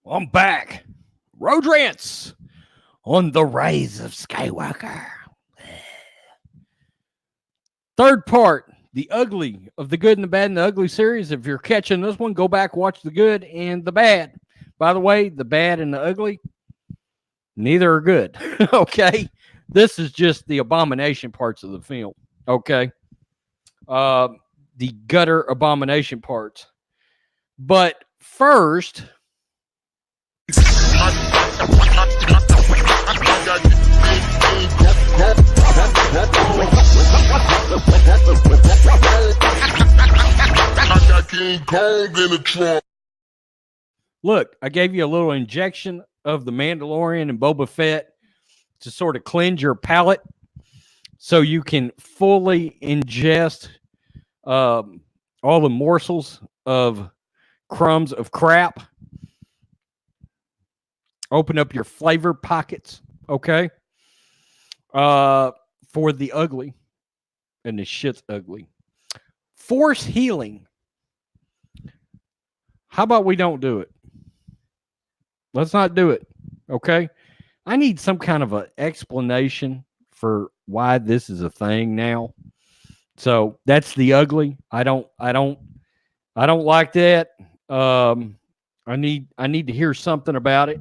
I'm back. Road Rants on the Rise of Skywalker. Third part, the ugly of the good and the bad and the ugly series. If you're catching this one, go back, watch the good and the bad. By the way, the bad and the ugly, neither are good. Okay. This is just the abomination parts of the film. Okay. The gutter abomination parts. But first, look, I gave you a little injection of the Mandalorian and Boba Fett to sort of cleanse your palate so you can fully ingest all the morsels of crumbs of crap. Open up your flavor pockets, okay? For the ugly. And the shit's ugly. Force healing. How about we don't do it? Let's not do it, okay? I need some kind of an explanation for why this is a thing now. So that's the ugly. I don't like that. I need to hear something about it.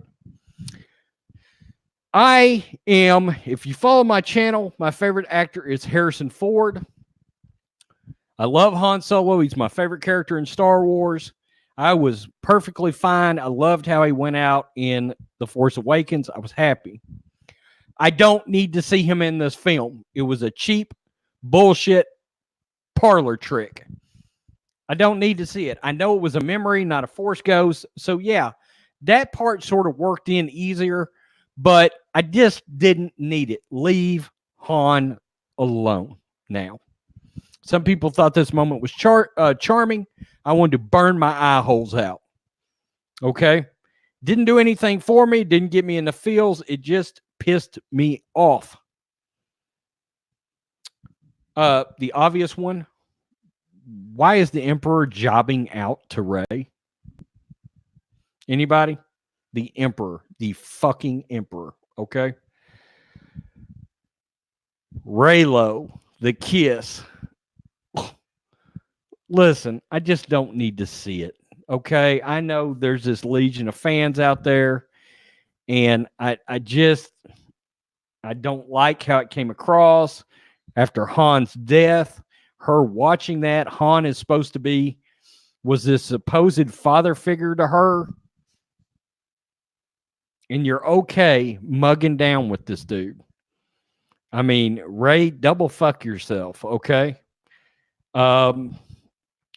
I am, if you follow my channel, my favorite actor is Harrison Ford. I love Han Solo. He's my favorite character in Star Wars. I was perfectly fine. I loved how he went out in The Force Awakens. I was happy. I don't need to see him in this film. It was a cheap bullshit parlor trick. I don't need to see it. I know it was a memory, not a Force ghost. So yeah, that part sort of worked in easier, but I just didn't need it. Leave Han alone now. Some people thought this moment was charming. I wanted to burn my eye holes out. Okay? Didn't do anything for me. Didn't get me in the feels. It just pissed me off. The obvious one. Why is the Emperor jobbing out to Rey? Anybody? The Emperor. The fucking Emperor. Okay? Reylo. The kiss. Listen, I just don't need to see it. Okay? I know there's this legion of fans out there, and I don't like how it came across after Han's death. Her watching that, Han is supposed to be, was this supposed father figure to her. And you're okay mugging down with this dude. I mean, Rey, double fuck yourself, okay?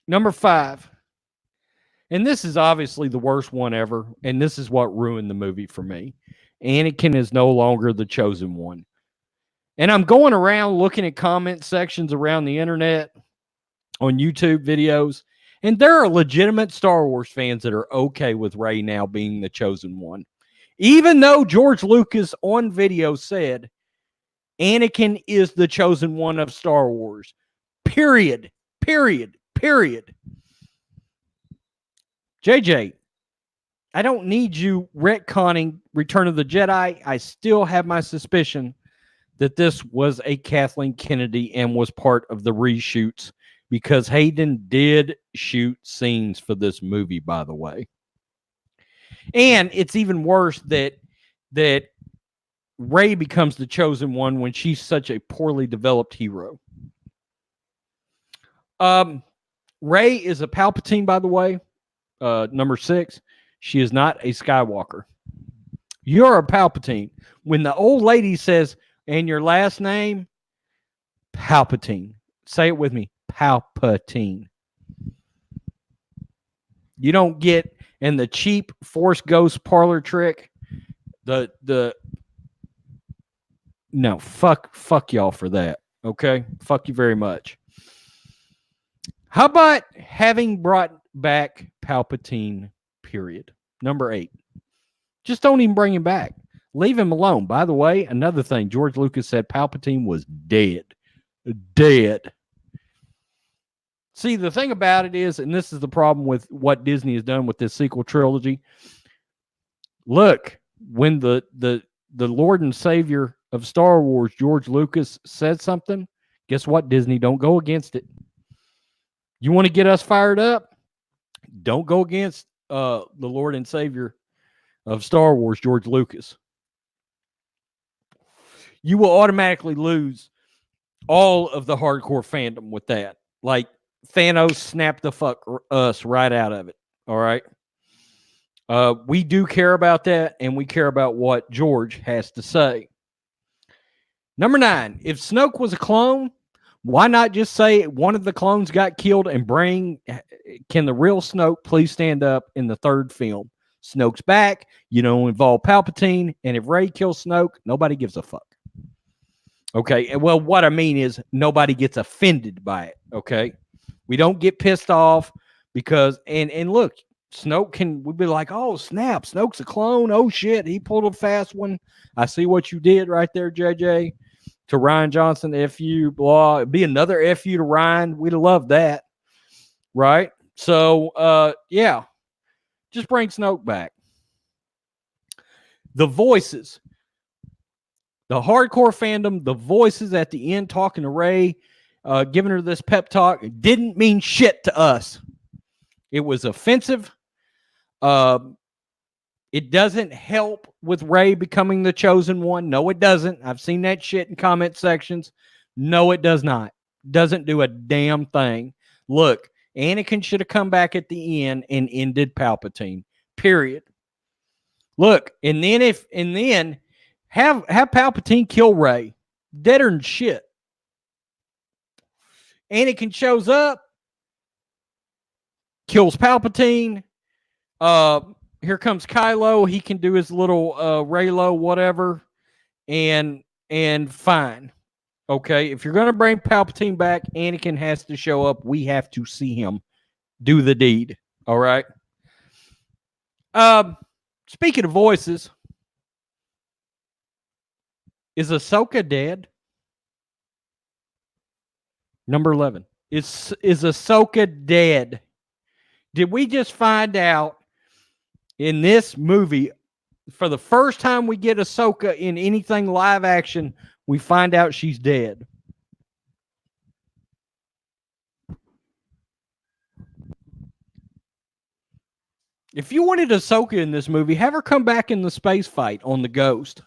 Number 5. And this is obviously the worst one ever, and this is what ruined the movie for me. Anakin is no longer the chosen one. And I'm going around looking at comment sections around the internet on YouTube videos, and there are legitimate Star Wars fans that are okay with Rey now being the chosen one. Even though George Lucas on video said Anakin is the chosen one of Star Wars. Period. Period. Period. JJ, I don't need you retconning Return of the Jedi. I still have my suspicion that this was a Kathleen Kennedy and was part of the reshoots, because Hayden did shoot scenes for this movie, by the way. And it's even worse that Rey becomes the chosen one when she's such a poorly developed hero. Rey is a Palpatine, by the way. Number 6. She is not a Skywalker. You're a Palpatine. When the old lady says, "And your last name?" Palpatine. Say it with me. Palpatine. You don't get in the cheap Force Ghost parlor trick. No, fuck y'all for that. Okay? Fuck you very much. How about having brought back Palpatine, period? Number 8. Just don't even bring him back. Leave him alone. By the way, another thing, George Lucas said Palpatine was dead. Dead. See, the thing about it is, and this is the problem with what Disney has done with this sequel trilogy, Look, when the Lord and Savior of Star Wars, George Lucas, said something, guess what, Disney? Don't go against it. You want to get us fired up? Don't go against the Lord and Savior of Star Wars, George Lucas. You will automatically lose all of the hardcore fandom with that. Like, Thanos snapped the fuck us right out of it. All right. We do care about that, and we care about what George has to say. Number 9, if Snoke was a clone, why not just say one of the clones got killed and bring, can the real Snoke please stand up in the 3rd film? Snoke's back, you don't involve Palpatine, and if Rey kills Snoke, nobody gives a fuck. Okay, well, what I mean is nobody gets offended by it, okay? We don't get pissed off because, and look, Snoke we'd be like, oh, snap, Snoke's a clone. Oh, shit, he pulled a fast one. I see what you did right there, JJ. To Rian Johnson, F you, blah. It'd be another F you to Ryan. We'd love that, right? So, yeah, just bring Snoke back. The voices, the hardcore fandom, the voices at the end talking to Rey, giving her this pep talk, didn't mean shit to us. It was offensive. It doesn't help with Rey becoming the chosen one. No, it doesn't. I've seen that shit in comment sections. No, it does not. Doesn't do a damn thing. Look, Anakin should have come back at the end and ended Palpatine. Period. Look, and then have Palpatine kill Rey. Deader than shit. Anakin shows up, kills Palpatine. Here comes Kylo. He can do his little Raylo, whatever, and fine. Okay, if you're going to bring Palpatine back, Anakin has to show up. We have to see him do the deed. All right. Speaking of voices, is Ahsoka dead? Number 11. Is Ahsoka dead? Did we just find out in this movie, for the first time we get Ahsoka in anything live action, we find out she's dead? If you wanted Ahsoka in this movie, have her come back in the space fight on the Ghost.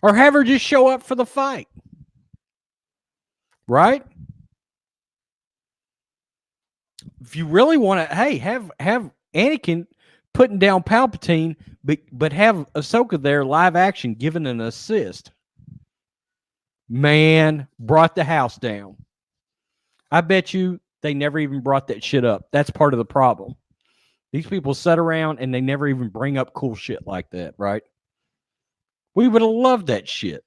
Or have her just show up for the fight. Right? If you really want to, hey, have Anakin putting down Palpatine, but have Ahsoka there live action giving an assist. Man, brought the house down. I bet you they never even brought that shit up. That's part of the problem. These people sit around and they never even bring up cool shit like that, right? We would have loved that shit.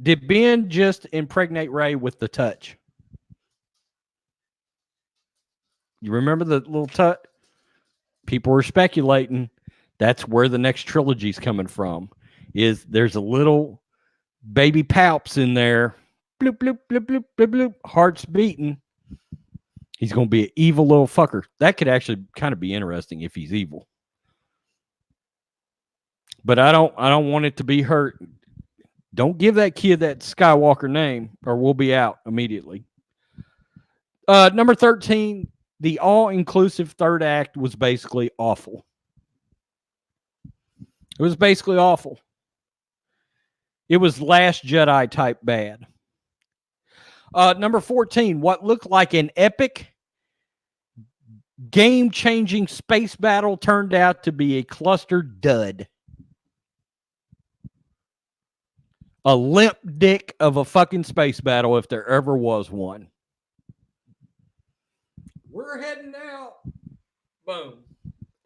Did Ben just impregnate Rey with the touch? You remember the little touch? People were speculating that's where the next trilogy's coming from. Is there's a little baby palps in there. Bloop, bloop, bloop, bloop, bloop, bloop. Heart's beating. He's going to be an evil little fucker. That could actually kind of be interesting if he's evil. But I don't want it to be hurt. Don't give that kid that Skywalker name or we'll be out immediately. Number 13, the all-inclusive third act was basically awful. It was basically awful. It was Last Jedi type bad. Number 14, what looked like an epic, game-changing space battle turned out to be a cluster dud. A limp dick of a fucking space battle if there ever was one. We're heading out. Boom.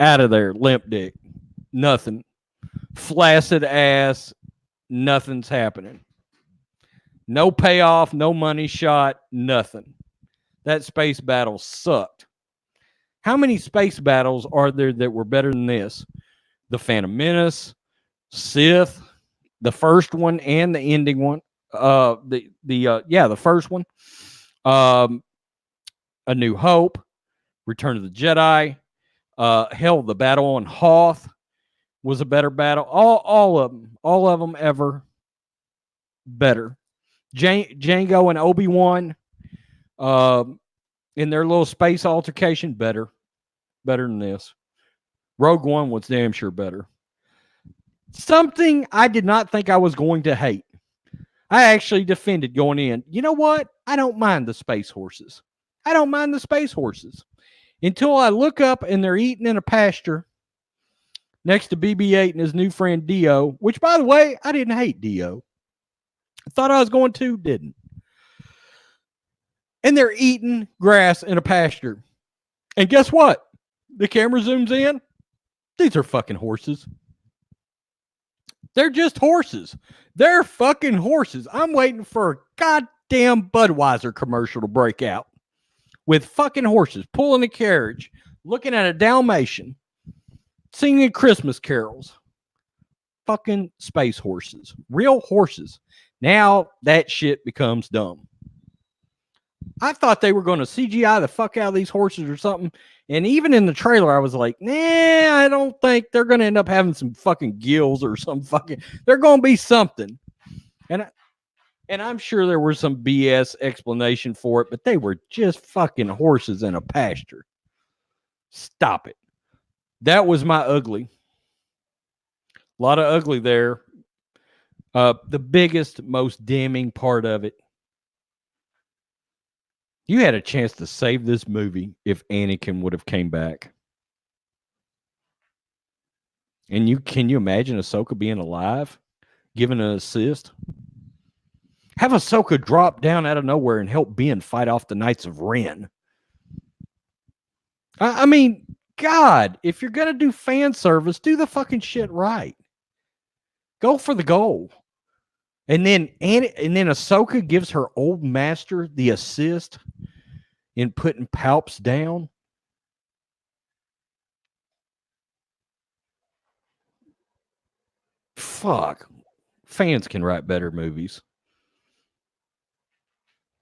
Out of there, limp dick. Nothing. Flaccid ass. Nothing's happening. No payoff, no money shot, nothing. That space battle sucked. How many space battles are there that were better than this? The Phantom Menace, Sith, the first one and the ending one. The first one. A New Hope. Return of the Jedi. Hell, the battle on Hoth was a better battle. All of them ever better. Django and Obi-Wan in their little space altercation, better than this. Rogue One was damn sure better. Something I did not think I was going to hate. I actually defended going in. You know what? I don't mind the space horses. Until I look up and they're eating in a pasture next to BB-8 and his new friend Dio, which, by the way, I didn't hate Dio. I thought I was going to, didn't. And they're eating grass in a pasture. And guess what? The camera zooms in. These are fucking horses. They're just horses. They're fucking horses. I'm waiting for a goddamn Budweiser commercial to break out with fucking horses pulling a carriage, looking at a Dalmatian, singing Christmas carols. Fucking space horses. Real horses. Now that shit becomes dumb. I thought they were going to CGI the fuck out of these horses or something. And even in the trailer, I was like, nah, I don't think they're going to end up having some fucking gills or some fucking, they're going to be something. And I'm sure there was some BS explanation for it, but they were just fucking horses in a pasture. Stop it. That was my ugly. A lot of ugly there. The biggest, most damning part of it. You had a chance to save this movie if Anakin would have came back. And can you imagine Ahsoka being alive, giving an assist? Have Ahsoka drop down out of nowhere and help Ben fight off the Knights of Ren. I mean, God, if you're going to do fan service, do the fucking shit right. Go for the goal. And then Ahsoka gives her old master the assist in putting Palps down. Fuck. Fans can write better movies.